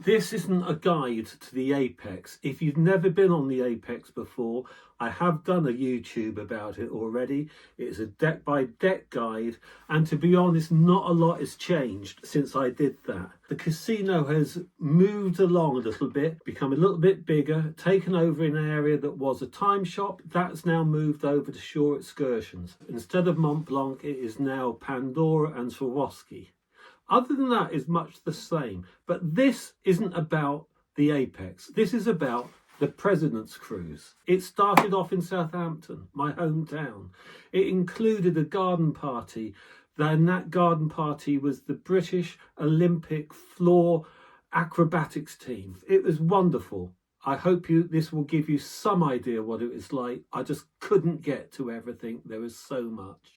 This isn't a guide to the Apex. If you've never been on the Apex before, I have done a YouTube about it already. It's a deck by deck guide, and to be honest, not a lot has changed since I did that. The casino has moved along a little bit, become a little bit bigger, taken over an area that was a time shop. That's now moved over to shore excursions. Instead of Mont Blanc, it is now Pandora and Swarovski. Other than that, it's much the same. But this isn't about the Apex. This is about the President's Cruise. It started off in Southampton, my hometown. It included a garden party. Then that garden party was the British Olympic floor acrobatics team. It was wonderful. I hope this will give you some idea what it was like. I just couldn't get to everything. There was so much.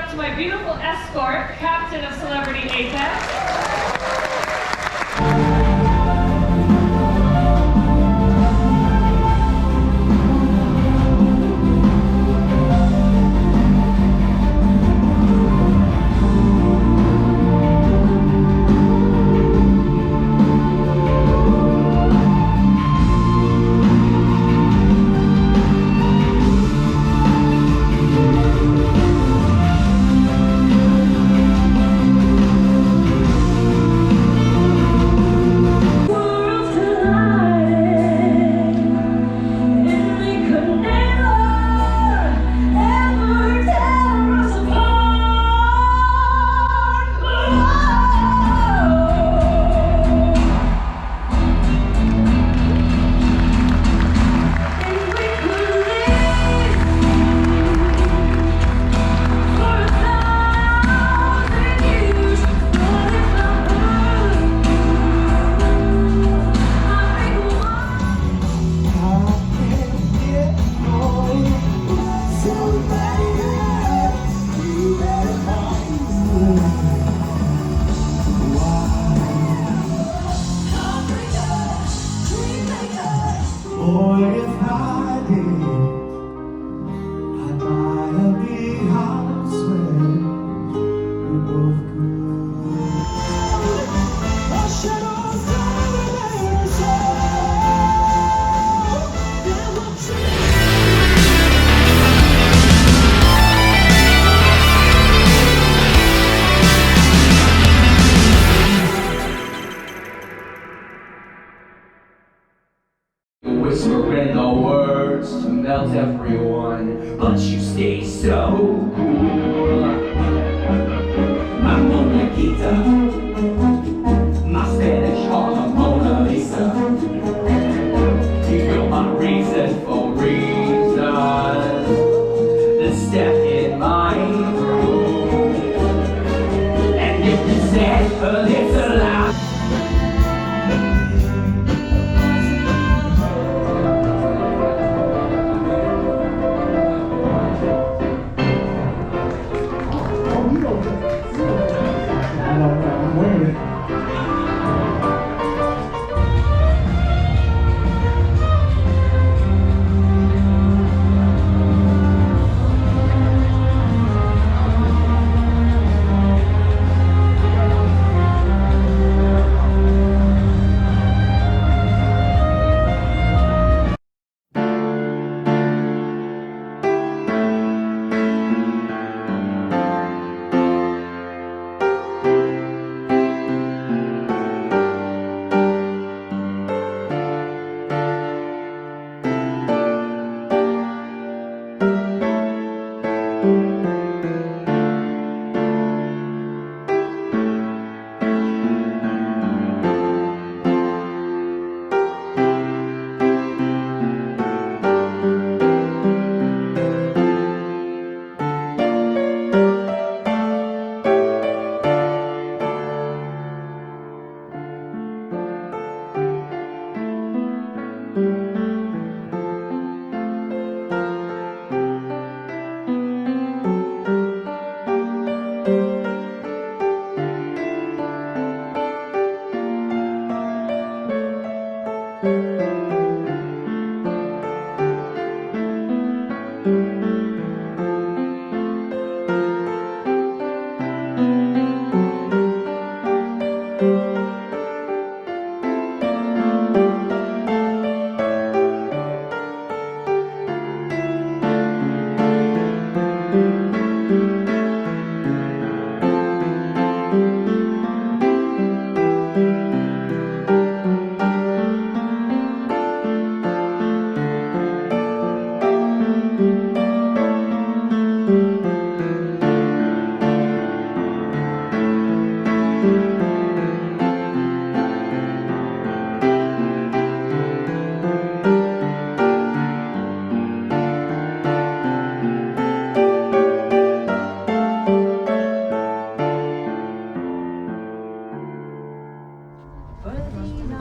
To my beautiful escort, captain of Celebrity Apex. everyone, but you stay so cool. My Mona Lisa, my Spanish Harlem Mona Lisa. You're my reason for reasons. The step in my room, and if you said a little loud.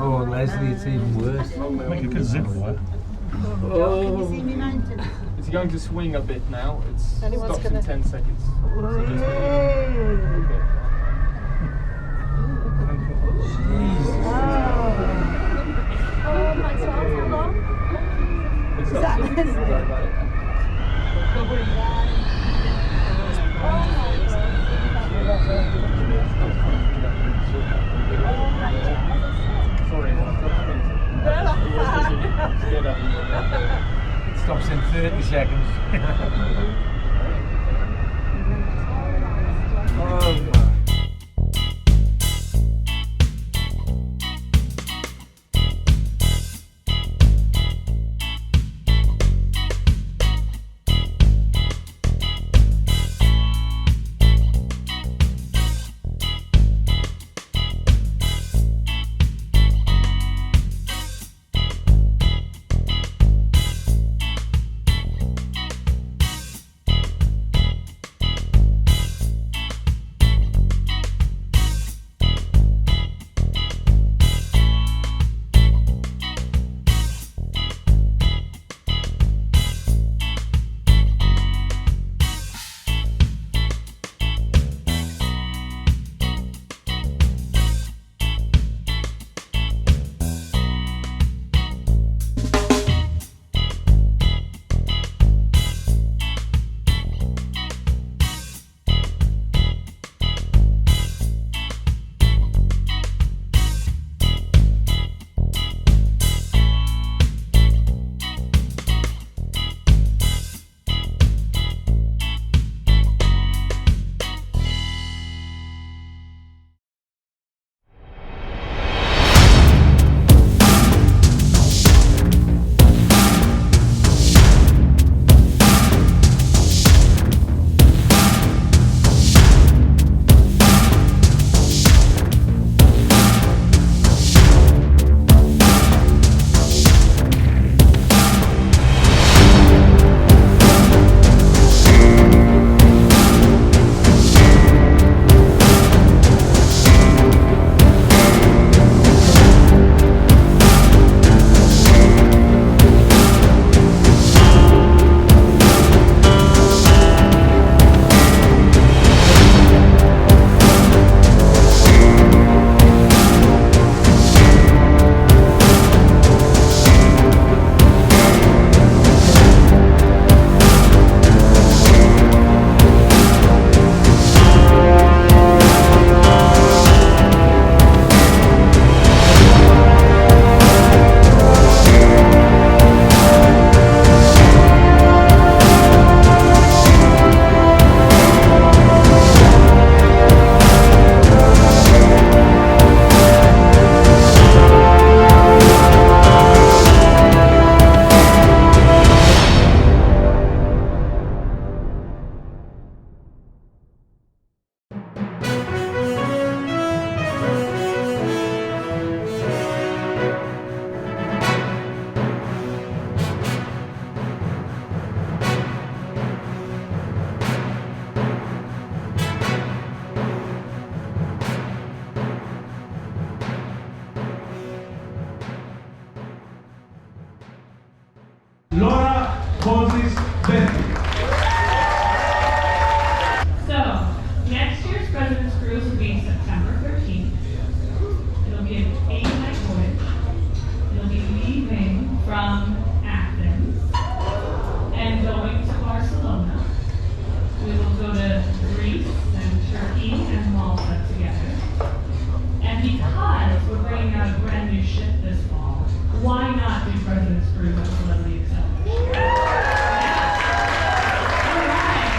Oh, Leslie, it's even worse. Make a good zip wire. Oh. It's going to swing a bit now. It Anyone's stops gonna- in 10 seconds. So just Oh my God, how long? It's that not Leslie? Sorry about it. Sorry, It stops in 30 seconds. Oh my. So, next year's President's Cruise will be September 13th. It'll be an 8-night voyage. It'll be leaving from Athens and going to Barcelona. We will go to Greece and Turkey and Malta together. And because we're bringing out a brand new ship this fall, why not do President's Cruise on Celebrity Acceleration? All right.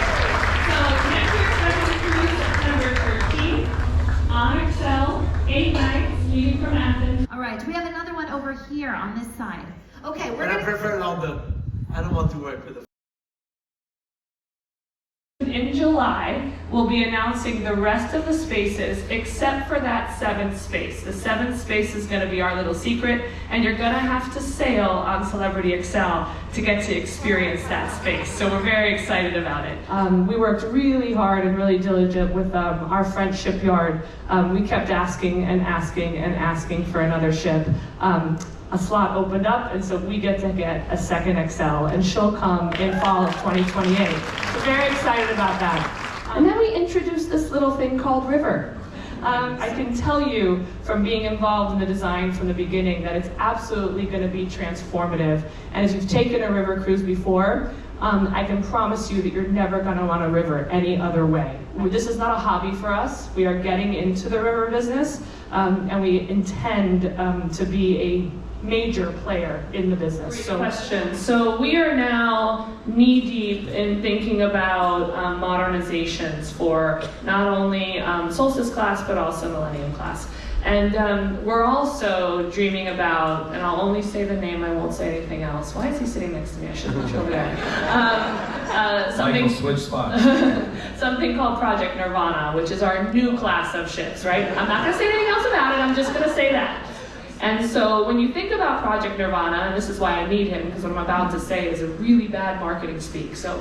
So next year's President's Cruise, September 13th, on Excel, 8 nights, leaving from Athens. All right, we have another one over here on this side. Okay, we're But I gonna. prefer London. I don't want to work with the In July, we'll be announcing the rest of the spaces except for that 7th space. The 7th space is going to be our little secret, and you're going to have to sail on Celebrity Excel to get to experience that space. So we're very excited about it. We worked really hard and really diligent with our French shipyard. We kept asking and asking and asking for another ship. A slot opened up, and so we get to get a second Excel, and she'll come in fall of 2028. So very excited about that. And then we introduced this little thing called River. I can tell you from being involved in the design from the beginning that it's absolutely going to be transformative. And if you've taken a river cruise before, I can promise you that you're never going to want a river any other way. This is not a hobby for us. We are getting into the river business, and we intend to be a major player in the business. So, question. So we are now knee-deep in thinking about modernizations for not only Solstice class, but also Millennium class. And we're also dreaming about, and I'll only say the name, I won't say anything else. Why is he sitting next to me? I should put you over there. Something, switch spots. something called Project Nirvana, which is our new class of ships, right? I'm not gonna say anything else about it, I'm just gonna say that. And so when you think about Project Nirvana, and this is why I need him, because what I'm about to say is a really bad marketing speak. So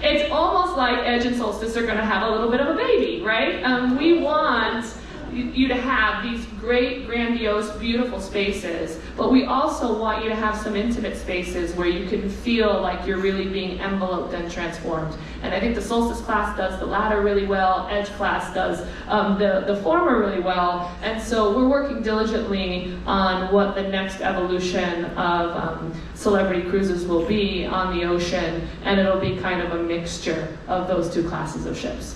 it's almost like Edge and Solstice are going to have a little bit of a baby, right? We want you to have these great, grandiose, beautiful spaces, but we also want you to have some intimate spaces where you can feel like you're really being enveloped and transformed. And I think the Solstice class does the latter really well, Edge class does the former really well, and so we're working diligently on what the next evolution of Celebrity Cruises will be on the ocean, and it'll be kind of a mixture of those two classes of ships.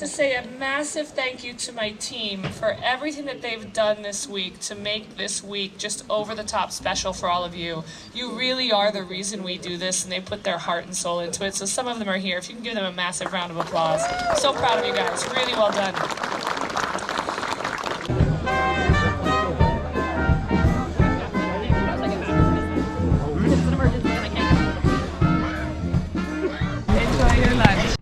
to say a massive thank you to my team for everything that they've done this week to make this week just over the top special for all of you. You really are the reason we do this, and they put their heart and soul into it. So some of them are here. If you can give them a massive round of applause. So proud of you guys. Really well done. Enjoy your lunch.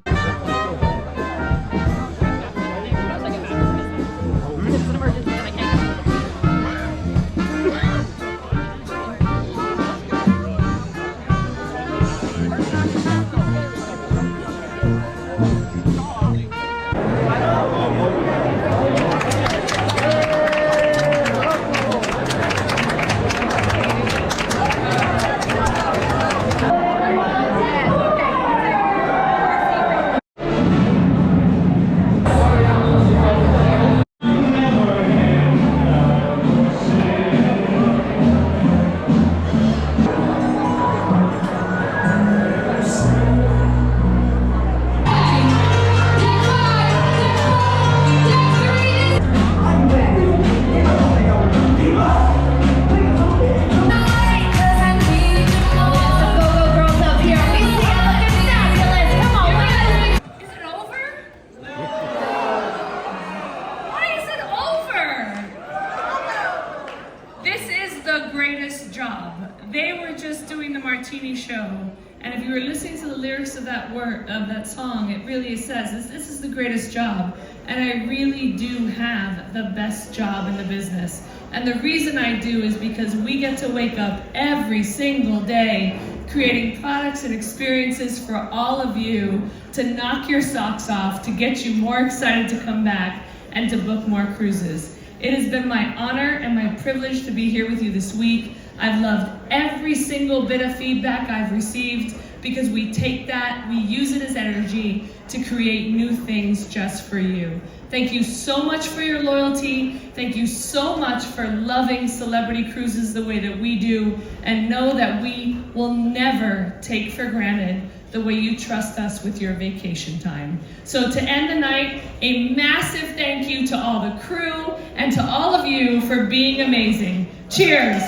They were just doing the martini show, and if you were listening to the lyrics of that song, it really says this is the greatest job, and I really do have the best job in the business. And the reason I do is because we get to wake up every single day creating products and experiences for all of you to knock your socks off, to get you more excited to come back and to book more cruises. It has been my honor and my privilege to be here with you this week. I've loved every single bit of feedback I've received because we take that, we use it as energy to create new things just for you. Thank you so much for your loyalty. Thank you so much for loving Celebrity Cruises the way that we do, and know that we will never take for granted the way you trust us with your vacation time. So to end the night, a massive thank you to all the crew and to all of you for being amazing. Cheers.